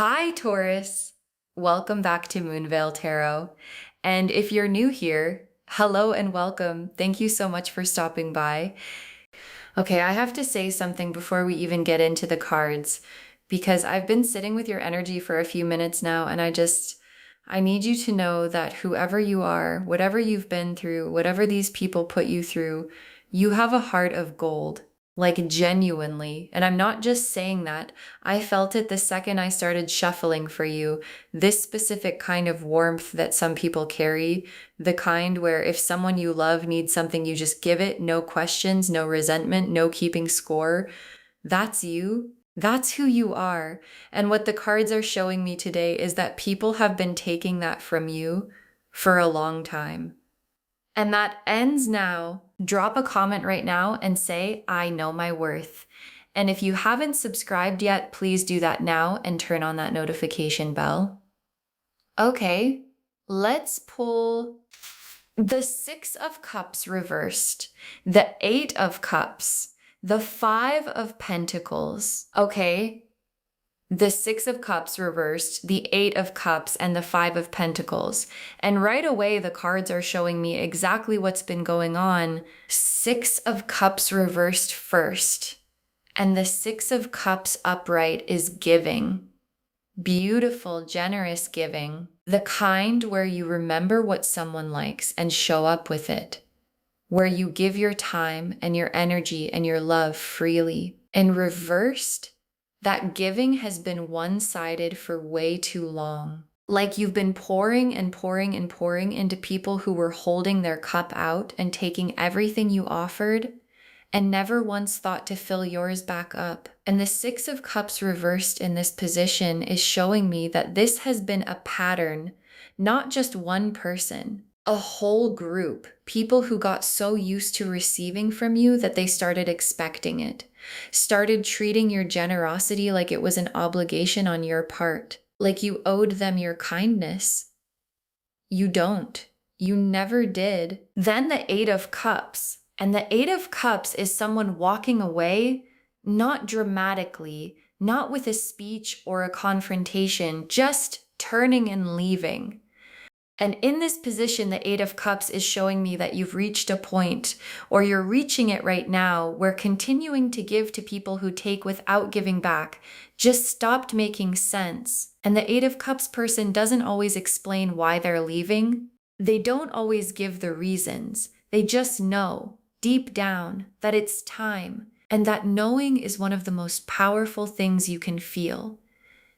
Hi, Taurus. Welcome back to Moonveil Tarot. And if you're new here, hello and welcome. Thank you so much for stopping by. Okay, I have to say something before we even get into the cards, because I've been sitting with your energy for a few minutes now, and I need you to know that whoever you are, whatever you've been through, whatever these people put you through, you have a heart of gold. Like genuinely. And I'm not just saying that. I felt it the second I started shuffling for you. This specific kind of warmth that some people carry, the kind where if someone you love needs something, you just give it, no questions, no resentment, no keeping score. That's you. That's who you are. And what the cards are showing me today is that people have been taking that from you for a long time. And that ends now. Drop a comment right now and say, I know my worth. And if you haven't subscribed yet, please do that now and turn on that notification bell. Okay, let's pull the Six of Cups reversed, the Eight of Cups, the Five of Pentacles. Okay, the Six of Cups reversed, the Eight of Cups, and the Five of Pentacles. And right away, the cards are showing me exactly what's been going on. Six of Cups reversed first, and the Six of Cups upright is giving. Beautiful, generous giving. The kind where you remember what someone likes and show up with it. Where you give your time and your energy and your love freely. And reversed, that giving has been one-sided for way too long. Like you've been pouring and pouring and pouring into people who were holding their cup out and taking everything you offered and never once thought to fill yours back up. And the Six of Cups reversed in this position is showing me that this has been a pattern, not just one person. A whole group, people who got so used to receiving from you that they started expecting it, started treating your generosity like it was an obligation on your part, like you owed them your kindness. You don't. You never did. Then the Eight of Cups. And the Eight of Cups is someone walking away, not dramatically, not with a speech or a confrontation, just turning and leaving. And in this position, the Eight of Cups is showing me that you've reached a point, or you're reaching it right now, where continuing to give to people who take without giving back just stopped making sense. And the Eight of Cups person doesn't always explain why they're leaving. They don't always give the reasons. They just know, deep down, that it's time. And that knowing is one of the most powerful things you can feel.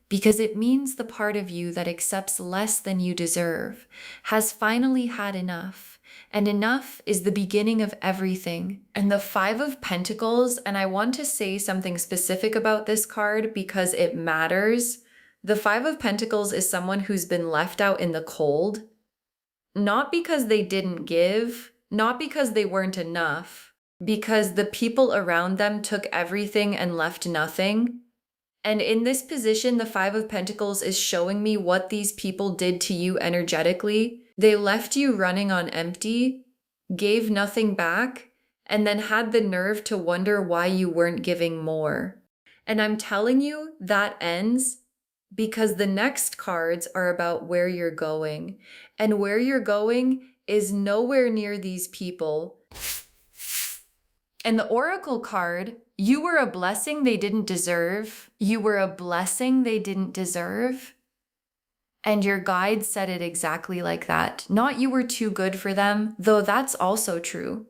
Because it means the part of you that accepts less than you deserve has finally had enough. And enough is the beginning of everything. And the Five of Pentacles, and I want to say something specific about this card because it matters. The Five of Pentacles is someone who's been left out in the cold. Not because they didn't give, not because they weren't enough, because the people around them took everything and left nothing. And in this position, the Five of Pentacles is showing me what these people did to you energetically. They left you running on empty, gave nothing back, and then had the nerve to wonder why you weren't giving more. And I'm telling you, that ends because the next cards are about where you're going. And where you're going is nowhere near these people. And the Oracle card, you were a blessing they didn't deserve. You were a blessing they didn't deserve. And your guide said it exactly like that. Not you were too good for them, though that's also true.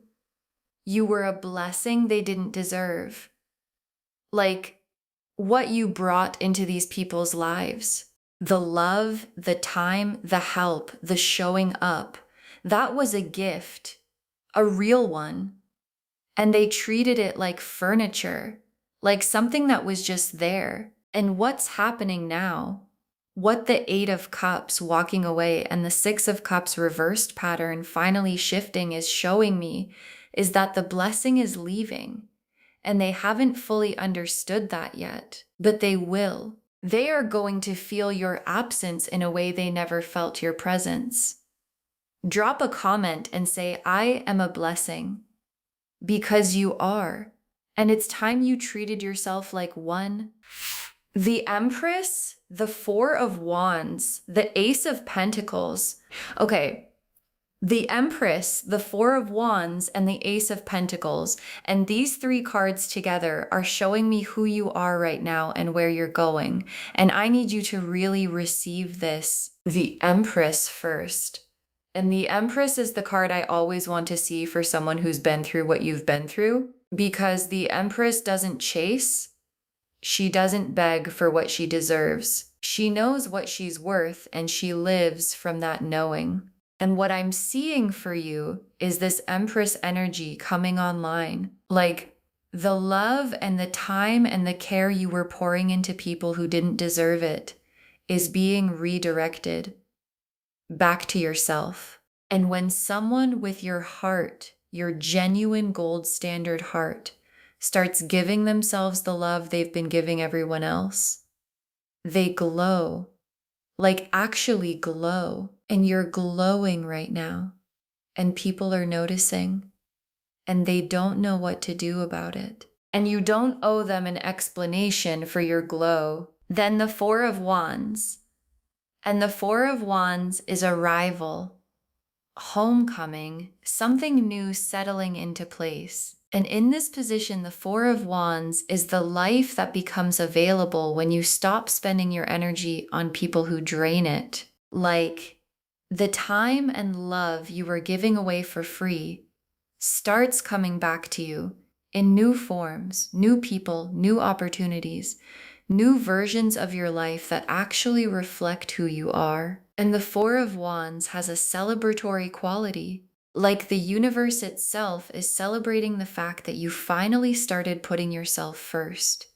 You were a blessing they didn't deserve. Like what you brought into these people's lives. The love, the time, the help, the showing up. That was a gift, a real one. And they treated it like furniture, like something that was just there. And what's happening now? What the Eight of Cups walking away and the Six of Cups reversed pattern finally shifting is showing me is that the blessing is leaving. And they haven't fully understood that yet, but they will. They are going to feel your absence in a way they never felt your presence. Drop a comment and say, I am a blessing. Because you are. And it's time you treated yourself like one. The Empress, the Four of Wands, the Ace of Pentacles. Okay, the Empress, the Four of Wands, and the Ace of Pentacles. And these three cards together are showing me who you are right now and where you're going. And I need you to really receive this. The Empress first. And the Empress is the card I always want to see for someone who's been through what you've been through, because the Empress doesn't chase. She doesn't beg for what she deserves. She knows what she's worth, and she lives from that knowing. And what I'm seeing for you is this Empress energy coming online. Like the love and the time and the care you were pouring into people who didn't deserve it is being redirected back to yourself. And when someone with your heart, your genuine gold standard heart, starts giving themselves the love they've been giving everyone else, they glow, like actually glow. And you're glowing right now, and people are noticing, and they don't know what to do about it. And you don't owe them an explanation for your glow. Then the Four of Wands. And the Four of Wands is arrival, homecoming, something new settling into place. And in this position, the Four of Wands is the life that becomes available when you stop spending your energy on people who drain it. Like the time and love you were giving away for free starts coming back to you in new forms, new people, new opportunities, new versions of your life that actually reflect who you are. And the Four of Wands has a celebratory quality. Like the universe itself is celebrating the fact that you finally started putting yourself first.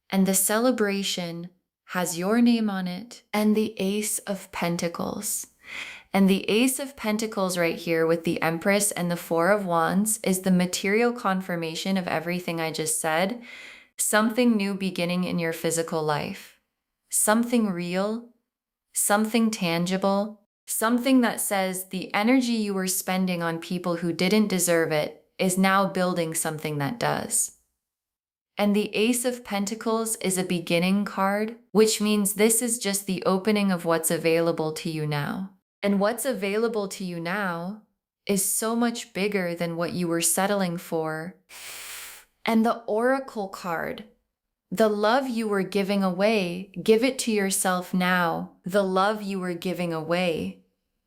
And the celebration has your name on it and the Ace of Pentacles. And the Ace of Pentacles right here with the Empress and the Four of Wands is the material confirmation of everything I just said. Something new beginning in your physical life. Something real, something tangible, something that says the energy you were spending on people who didn't deserve it is now building something that does. And the Ace of Pentacles is a beginning card, which means this is just the opening of what's available to you now. And what's available to you now is so much bigger than what you were settling for. And the Oracle card, the love you were giving away, give it to yourself now. The love you were giving away,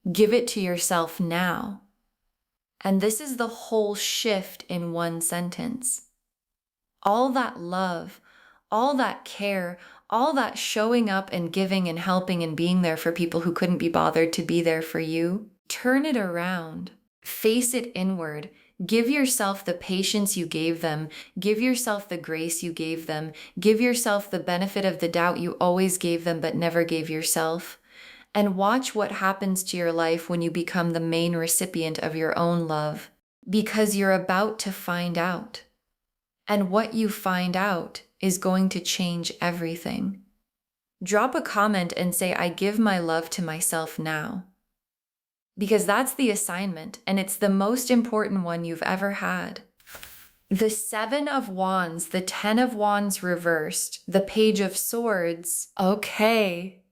give it to yourself now. And this is the whole shift in one sentence. All that love, all that care, all that showing up and giving and helping and being there for people who couldn't be bothered to be there for you, turn it around, face it inward. Give yourself the patience you gave them. Give yourself the grace you gave them. Give yourself the benefit of the doubt you always gave them but never gave yourself. And watch what happens to your life when you become the main recipient of your own love, because you're about to find out. And what you find out is going to change everything. Drop a comment and say, I give my love to myself now. Because that's the assignment, and it's the most important one you've ever had. The Seven of Wands, the Ten of Wands reversed, the Page of Swords. Okay.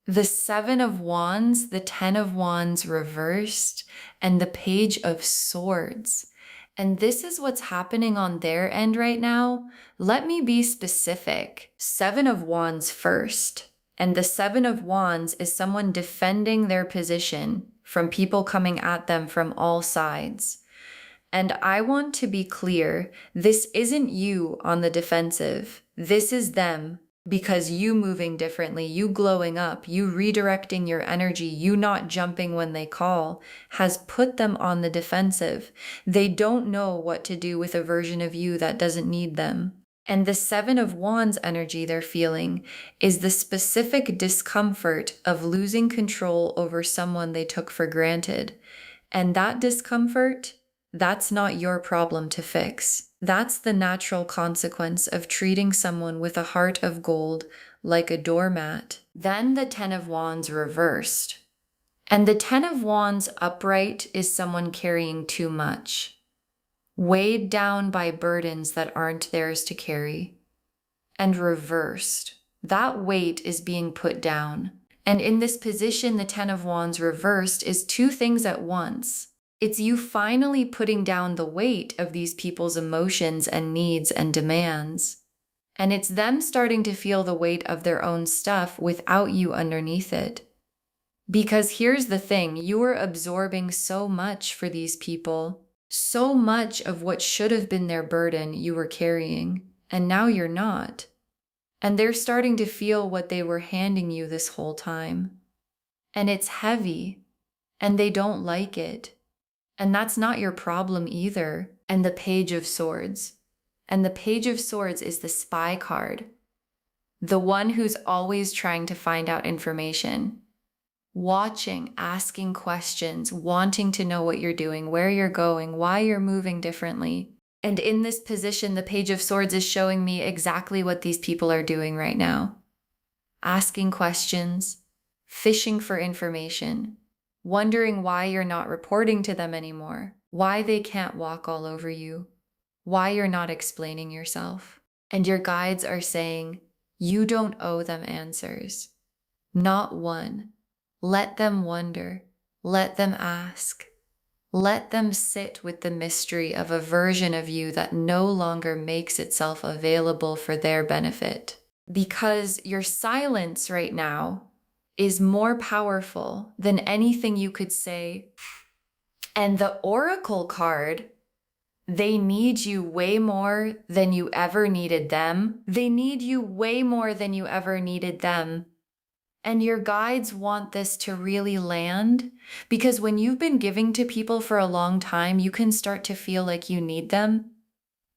The Seven of Wands, the Ten of Wands reversed, and the Page of Swords. And this is what's happening on their end right now. Let me be specific. Seven of Wands first. And the Seven of Wands is someone defending their position from people coming at them from all sides. And I want to be clear, this isn't you on the defensive. This is them, because you moving differently, you glowing up, you redirecting your energy, you not jumping when they call, has put them on the defensive. They don't know what to do with a version of you that doesn't need them. And the Seven of Wands energy they're feeling is the specific discomfort of losing control over someone they took for granted. And that discomfort, that's not your problem to fix. That's the natural consequence of treating someone with a heart of gold like a doormat. Then the Ten of Wands reversed. And the Ten of Wands upright is someone carrying too much, weighed down by burdens that aren't theirs to carry. And reversed. That weight is being put down. And in this position, the Ten of Wands reversed is two things at once. It's you finally putting down the weight of these people's emotions and needs and demands. And it's them starting to feel the weight of their own stuff without you underneath it. Because here's the thing, you are absorbing so much for these people. So much of what should have been their burden you were carrying, and now you're not. And they're starting to feel what they were handing you this whole time. And it's heavy, and they don't like it. And that's not your problem either. And the Page of Swords. And the Page of Swords is the spy card. The one who's always trying to find out information. Watching, asking questions, wanting to know what you're doing, where you're going, why you're moving differently. And in this position, the Page of Swords is showing me exactly what these people are doing right now. Asking questions, fishing for information, wondering why you're not reporting to them anymore, why they can't walk all over you, why you're not explaining yourself. And your guides are saying, you don't owe them answers. Not one. Let them wonder. Let them ask. Let them sit with the mystery of a version of you that no longer makes itself available for their benefit. Because your silence right now is more powerful than anything you could say. And the Oracle card, they need you way more than you ever needed them. They need you way more than you ever needed them. And your guides want this to really land, because when you've been giving to people for a long time, you can start to feel like you need them.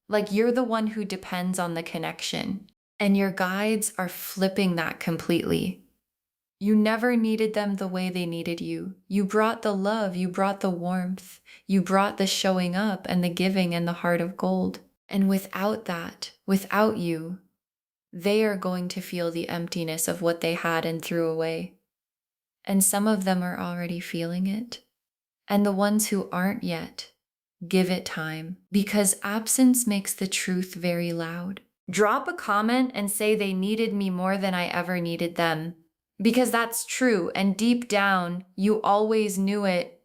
Like you're the one who depends on the connection. And your guides are flipping that completely. You never needed them the way they needed you. You brought the love, you brought the warmth, you brought the showing up and the giving and the heart of gold. And without that, without you, they are going to feel the emptiness of what they had and threw away. And some of them are already feeling it. And the ones who aren't yet, give it time, because absence makes the truth very loud. Drop a comment and say they needed me more than I ever needed them, because that's true. And deep down, you always knew it.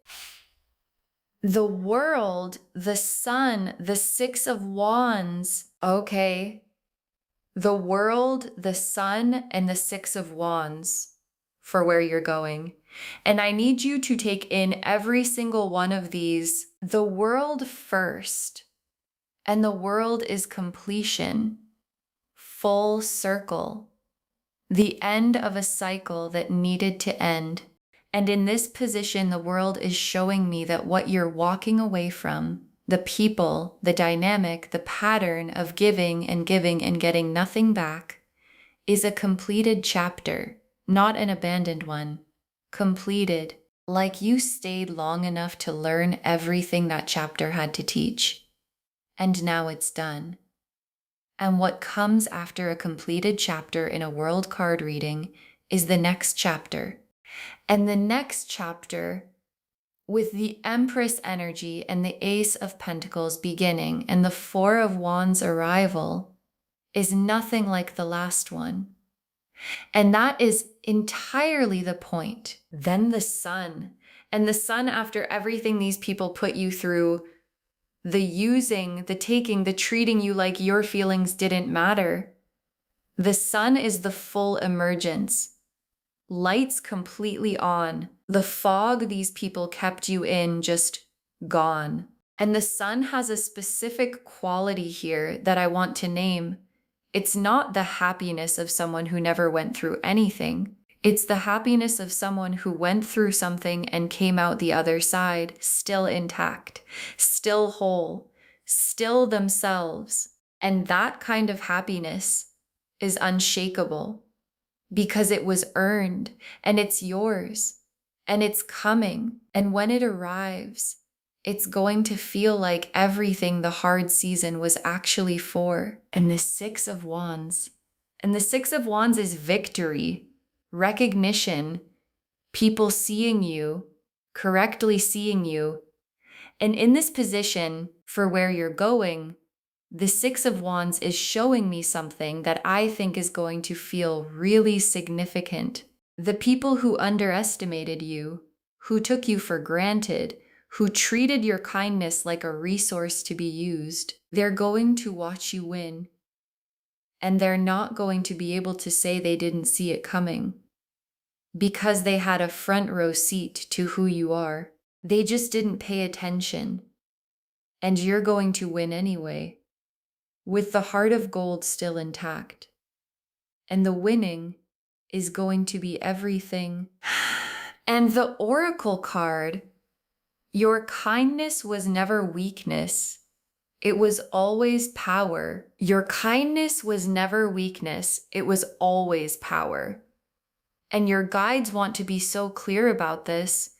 The world, the sun, the Six of Wands, okay. The world, the sun, and the Six of Wands for where you're going. And I need you to take in every single one of these. The world first. And the world is completion. Full circle. The end of a cycle that needed to end. And in this position, the world is showing me that what you're walking away from, the people, the dynamic, the pattern of giving and getting nothing back, is a completed chapter, not an abandoned one. Completed, like you stayed long enough to learn everything that chapter had to teach. And now it's done. And what comes after a completed chapter in a world card reading is the next chapter. And the next chapter, with the Empress energy and the Ace of Pentacles beginning and the Four of Wands arrival, is nothing like the last one. And that is entirely the point. Then the Sun. And the Sun, after everything these people put you through, the using, the taking, the treating you like your feelings didn't matter. The Sun is the full emergence. Lights completely on. The fog these people kept you in just gone. And the Sun has a specific quality here that I want to name. It's not the happiness of someone who never went through anything. It's the happiness of someone who went through something and came out the other side, still intact, still whole, still themselves. And that kind of happiness is unshakable because it was earned and it's yours and it's coming. And when it arrives, it's going to feel like everything the hard season was actually for. And the Six of Wands. And the Six of Wands is victory, recognition, people seeing you, correctly seeing you. And in this position, for where you're going, The Six of Wands is showing me something that I think is going to feel really significant. The people who underestimated you, who took you for granted, who treated your kindness like a resource to be used, they're going to watch you win. And they're not going to be able to say they didn't see it coming, because they had a front row seat to who you are. They just didn't pay attention. And you're going to win anyway, with the heart of gold still intact. And the winning is going to be everything. And the Oracle card, your kindness was never weakness. It was always power. Your kindness was never weakness. It was always power. And your guides want to be so clear about this,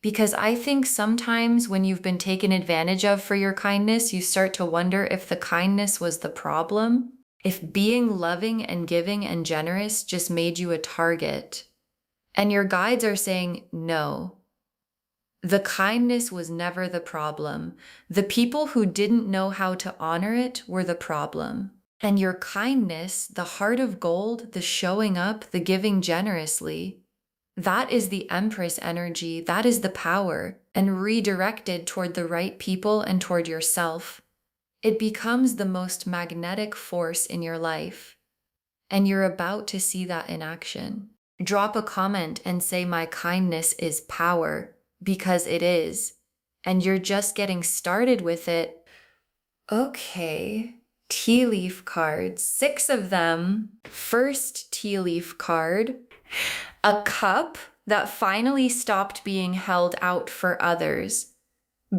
because I think sometimes when you've been taken advantage of for your kindness, you start to wonder if the kindness was the problem, if being loving and giving and generous just made you a target. And your guides are saying, no, the kindness was never the problem. The people who didn't know how to honor it were the problem. And your kindness, the heart of gold, the showing up, the giving generously, that is the Empress energy, that is the power, and redirected toward the right people and toward yourself. It becomes the most magnetic force in your life, and you're about to see that in action. Drop a comment and say my kindness is power, because it is, and you're just getting started with it. Okay. Tea leaf cards, 6 of them. First tea leaf card, a cup that finally stopped being held out for others,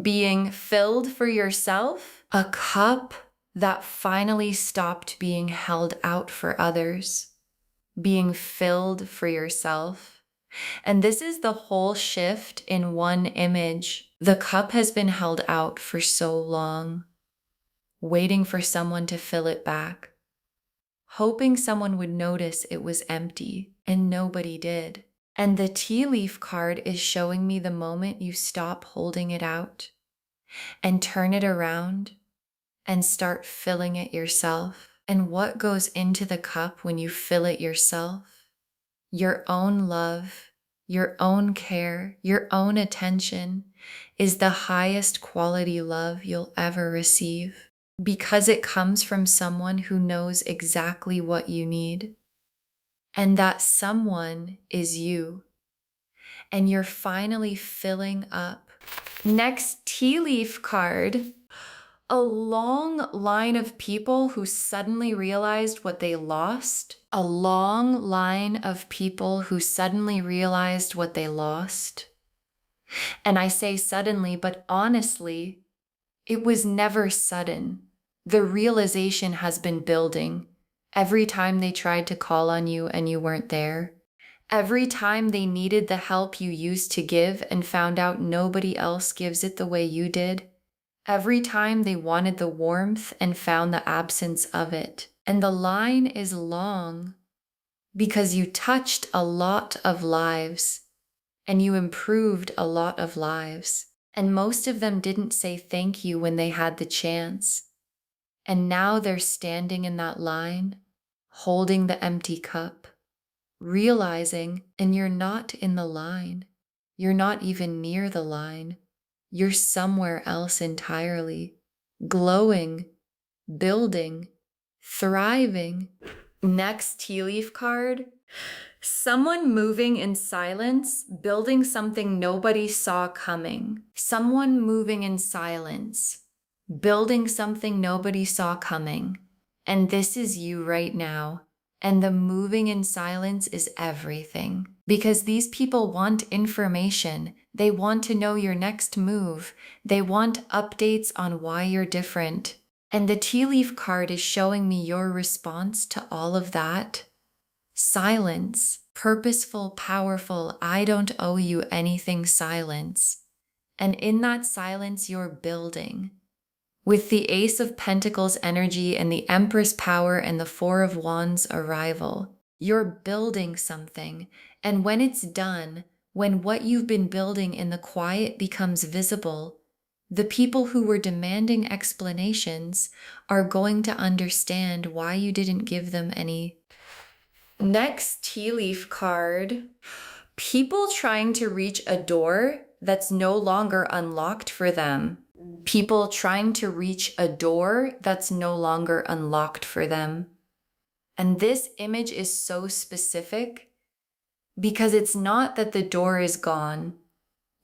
being filled for yourself. A cup that finally stopped being held out for others, being filled for yourself. And this is the whole shift in one image. The cup has been held out for so long, waiting for someone to fill it back, hoping someone would notice it was empty, and nobody did. And the tea leaf card is showing me the moment you stop holding it out and turn it around and start filling it yourself. And what goes into the cup when you fill it yourself? Your own love, your own care, your own attention is the highest quality love you'll ever receive, because it comes from someone who knows exactly what you need. And that someone is you. And you're finally filling up. Next tea leaf card, a long line of people who suddenly realized what they lost. A long line of people who suddenly realized what they lost. And I say suddenly, but honestly, it was never sudden. The realization has been building. Every time they tried to call on you and you weren't there. Every time they needed the help you used to give and found out nobody else gives it the way you did. Every time they wanted the warmth and found the absence of it. And the line is long because you touched a lot of lives and you improved a lot of lives. And most of them didn't say thank you when they had the chance. And now they're standing in that line, holding the empty cup, realizing, and you're not in the line. You're not even near the line. You're somewhere else entirely, glowing, building, thriving. Next tea leaf card, someone moving in silence, building something nobody saw coming. Someone moving in silence, building something nobody saw coming. And this is you right now. And the moving in silence is everything. Because these people want information. They want to know your next move. They want updates on why you're different. And the tea leaf card is showing me your response to all of that. Silence. Purposeful, powerful, I don't owe you anything silence. And in that silence, you're building. With the Ace of Pentacles energy and the Empress power and the Four of Wands arrival, you're building something. And when it's done, when what you've been building in the quiet becomes visible, The people who were demanding explanations are going to understand why you didn't give them any. Next tea leaf card. People trying to reach a door that's no longer unlocked for them. People trying to reach a door that's no longer unlocked for them. And this image is so specific because it's not that the door is gone.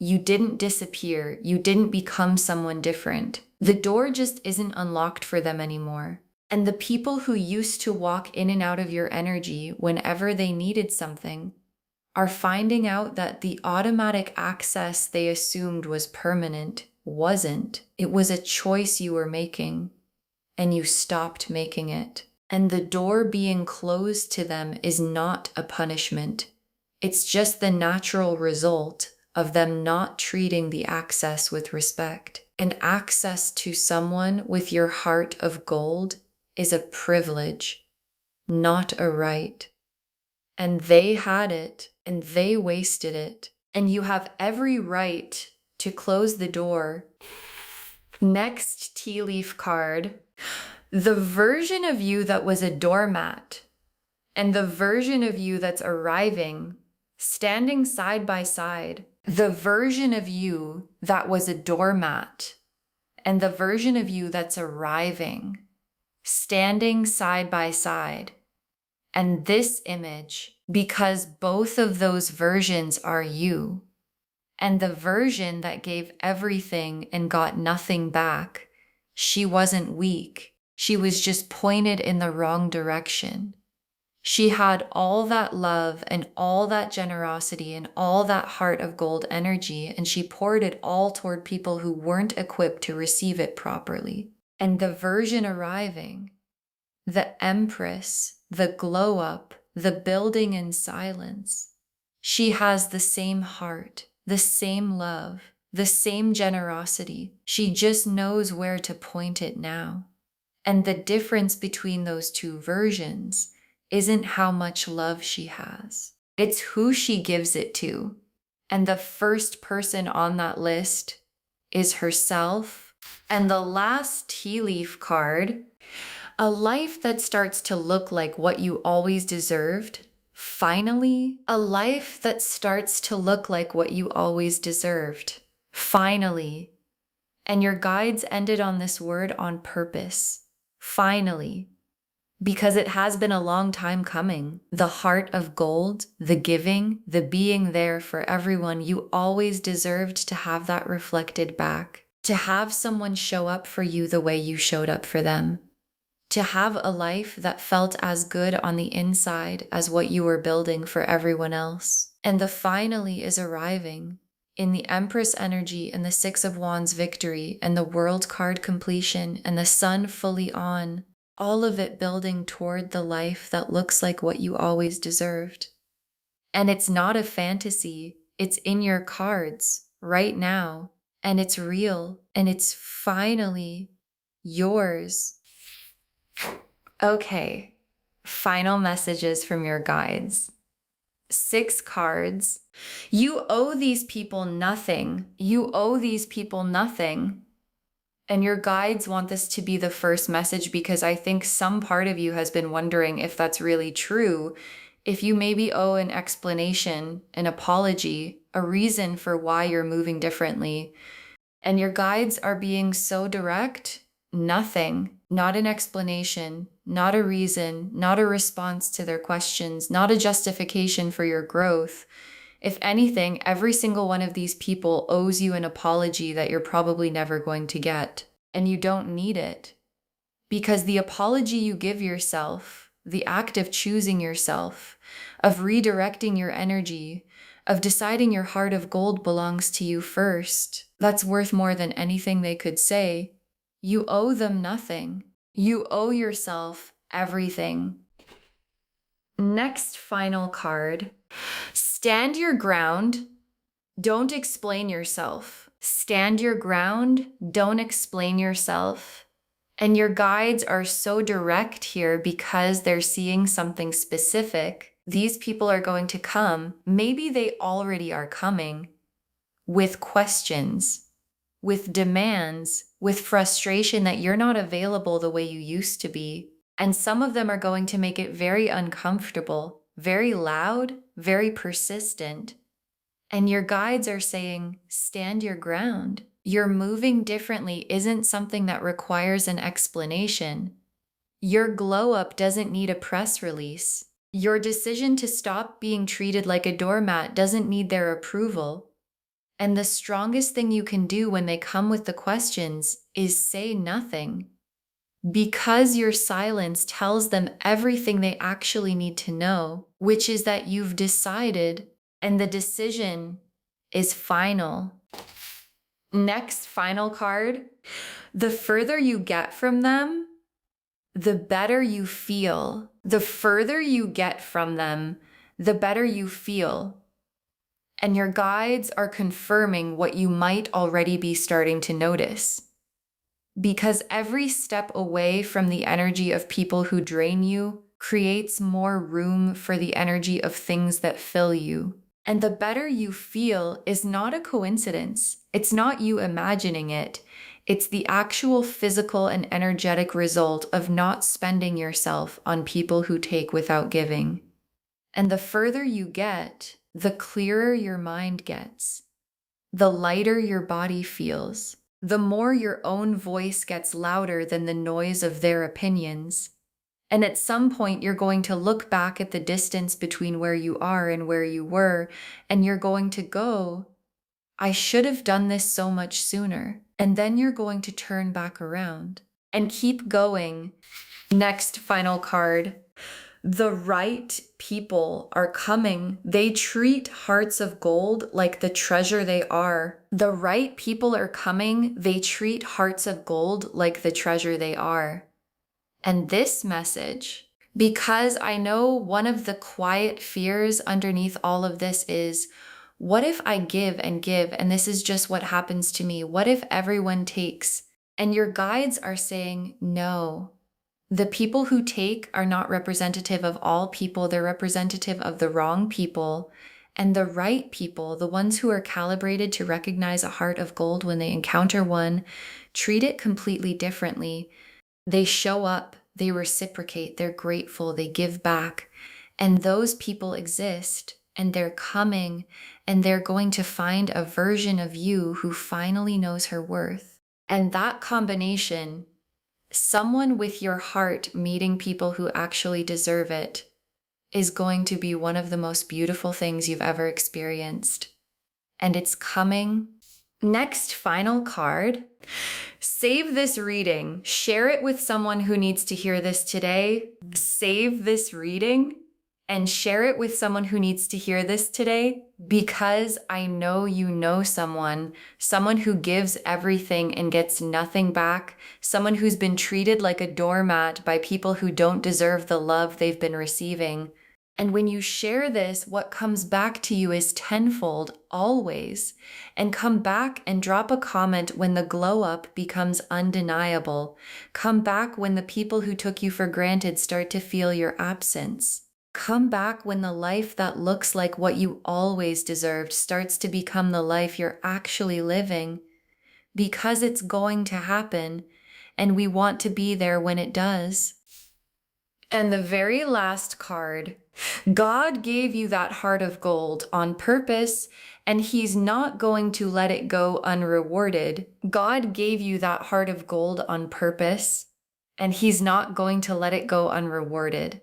You didn't disappear. You didn't become someone different. The door just isn't unlocked for them anymore. And the people who used to walk in and out of your energy whenever they needed something are finding out that the automatic access they assumed was permanent wasn't. It was a choice you were making, and you stopped making it. And the door being closed to them is not a punishment. It's just the natural result of them not treating the access with respect. And access to someone with your heart of gold is a privilege, not a right. And they had it, and they wasted it. And you have every right to close the door. Next tea leaf card. The version of you that was a doormat and the version of you that's arriving, standing side by side. The version of you that was a doormat and the version of you that's arriving, standing side by side. And this image, because both of those versions are you, and the version that gave everything and got nothing back, she wasn't weak. She was just pointed in the wrong direction. She had all that love and all that generosity and all that heart of gold energy, and she poured it all toward people who weren't equipped to receive it properly. And the version arriving, the Empress, the glow up, the building in silence, she has the same heart, the same love, the same generosity. She just knows where to point it now. And the difference between those two versions isn't how much love she has. It's who she gives it to. And the first person on that list is herself. And the last tea leaf card, a life that starts to look like what you always deserved. Finally, a life that starts to look like what you always deserved. Finally. And your guides ended on this word on purpose. Finally. Because it has been a long time coming. The heart of gold, the giving, the being there for everyone, you always deserved to have that reflected back. To have someone show up for you the way you showed up for them. To have a life that felt as good on the inside as what you were building for everyone else. And the finally is arriving in the Empress energy and the Six of Wands victory and the World card completion and the Sun fully on. All of it building toward the life that looks like what you always deserved. And it's not a fantasy. It's in your cards right now. And it's real. And it's finally yours. Okay, final messages from your guides. 6 cards. You owe these people nothing. You owe these people nothing. And your guides want this to be the first message because I think some part of you has been wondering if that's really true. If you maybe owe an explanation, an apology, a reason for why you're moving differently. And your guides are being so direct. Nothing, not an explanation, not a reason, not a response to their questions, not a justification for your growth. If anything, every single one of these people owes you an apology that you're probably never going to get. And you don't need it. Because the apology you give yourself, the act of choosing yourself, of redirecting your energy, of deciding your heart of gold belongs to you first, that's worth more than anything they could say. You owe them nothing. You owe yourself everything. Next final card. Stand your ground. Don't explain yourself. Stand your ground. Don't explain yourself. And your guides are so direct here because they're seeing something specific. These people are going to come. Maybe they already are coming with questions. with demands, with frustration that you're not available the way you used to be. And some of them are going to make it very uncomfortable, very loud, very persistent. And your guides are saying, stand your ground. Your moving differently isn't something that requires an explanation. Your glow up doesn't need a press release. Your decision to stop being treated like a doormat doesn't need their approval. And the strongest thing you can do when they come with the questions is say nothing. Because your silence tells them everything they actually need to know, which is that you've decided and the decision is final. Next, final card. The further you get from them, the better you feel. The further you get from them, the better you feel. And your guides are confirming what you might already be starting to notice. Because every step away from the energy of people who drain you creates more room for the energy of things that fill you. And the better you feel is not a coincidence. It's not you imagining it. It's the actual physical and energetic result of not spending yourself on people who take without giving. And the further you get, the clearer your mind gets, the lighter your body feels, the more your own voice gets louder than the noise of their opinions. And at some point, you're going to look back at the distance between where you are and where you were, and you're going to go, I should have done this so much sooner. And then you're going to turn back around and keep going. Next, final card. The right people are coming. They treat hearts of gold like the treasure they are. The right people are coming. They treat hearts of gold like the treasure they are. And this message, because I know one of the quiet fears underneath all of this is, what if I give and this is just what happens to me? What if everyone takes? And your guides are saying, no. The people who take are not representative of all people. They're representative of the wrong people. And the right people, the ones who are calibrated to recognize a heart of gold when they encounter one, treat it completely differently. They show up, they reciprocate, they're grateful, they give back. And those people exist, and they're coming, and they're going to find a version of you who finally knows her worth. And that combination, someone with your heart meeting people who actually deserve it, is going to be one of the most beautiful things you've ever experienced. And it's coming. Next, final card. Save this reading. Share it with someone who needs to hear this today. Save this reading and share it with someone who needs to hear this today, because I know you know someone who gives everything and gets nothing back, someone who's been treated like a doormat by people who don't deserve the love they've been receiving. And when you share this, what comes back to you is tenfold, always. And come back and drop a comment when the glow up becomes undeniable. Come back when the people who took you for granted start to feel your absence. Come back when the life that looks like what you always deserved starts to become the life you're actually living. Because it's going to happen, and we want to be there when it does. And the very last card, God gave you that heart of gold on purpose, and He's not going to let it go unrewarded. God gave you that heart of gold on purpose, and He's not going to let it go unrewarded.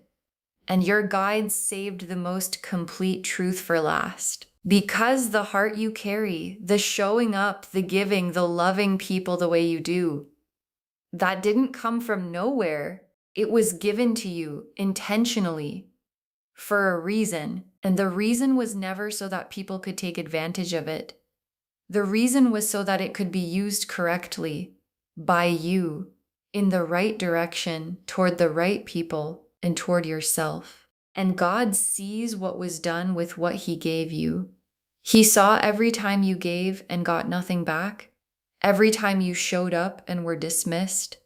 And your guides saved the most complete truth for last. Because the heart you carry, the showing up, the giving, the loving people the way you do, that didn't come from nowhere. It was given to you intentionally for a reason. And the reason was never so that people could take advantage of it. The reason was so that it could be used correctly by you in the right direction toward the right people and toward yourself. And God sees what was done with what He gave you. He saw every time you gave and got nothing back, every time you showed up and were dismissed,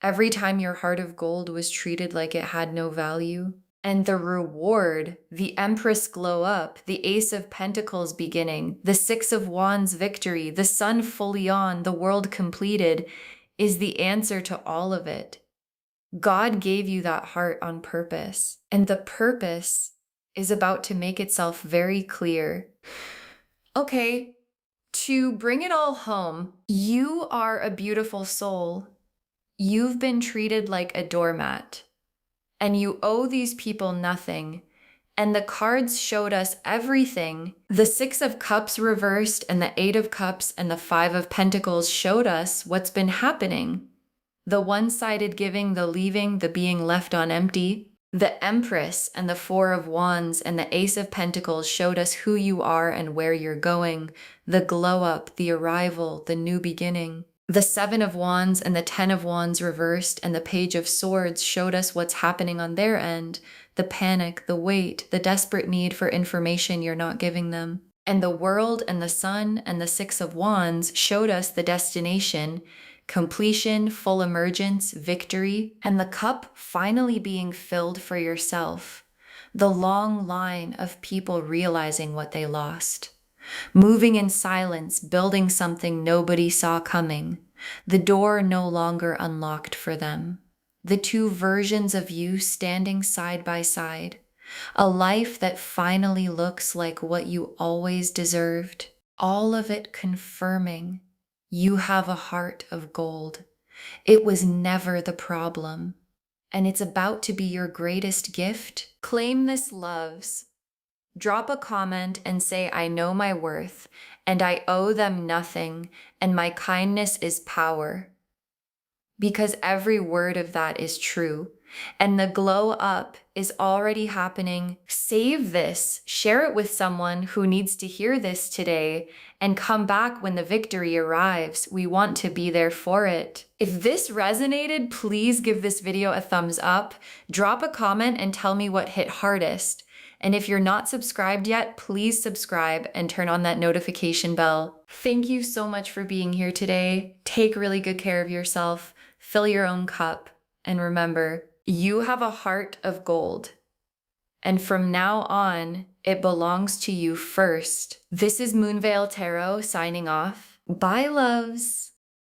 every time your heart of gold was treated like it had no value. And the reward, the Empress glow up, the Ace of Pentacles beginning, the Six of Wands victory, the sun fully on, the world completed, is the answer to all of it. God gave you that heart on purpose, and the purpose is about to make itself very clear. Okay, to bring it all home, you are a beautiful soul. You've been treated like a doormat, and you owe these people nothing. And the cards showed us everything. The Six of Cups reversed and the Eight of Cups and the Five of Pentacles showed us what's been happening. The one-sided giving, the leaving, the being left on empty. The Empress and the Four of Wands and the Ace of Pentacles showed us who you are and where you're going. The glow up, the arrival, the new beginning. The Seven of Wands and the Ten of Wands reversed and the Page of Swords showed us what's happening on their end. The panic, the wait, the desperate need for information you're not giving them. And the World and the Sun and the Six of Wands showed us the destination, completion, full emergence, victory, and the cup finally being filled for yourself. The long line of people realizing what they lost. Moving in silence, building something nobody saw coming. The door no longer unlocked for them. The two versions of you standing side by side. A life that finally looks like what you always deserved. All of it confirming you have a heart of gold. It was never the problem. And it's about to be your greatest gift. Claim this, loves. Drop a comment and say, I know my worth, and I owe them nothing, and my kindness is power. Because every word of that is true, and the glow up is already happening. Save this, share it with someone who needs to hear this today, and come back when the victory arrives. We want to be there for it. If this resonated, please give this video a thumbs up, drop a comment and tell me what hit hardest. And if you're not subscribed yet, please subscribe and turn on that notification bell. Thank you so much for being here today. Take really good care of yourself, fill your own cup, and remember, you have a heart of gold. And from now on, it belongs to you first. This is Moonveil Tarot signing off. Bye, loves.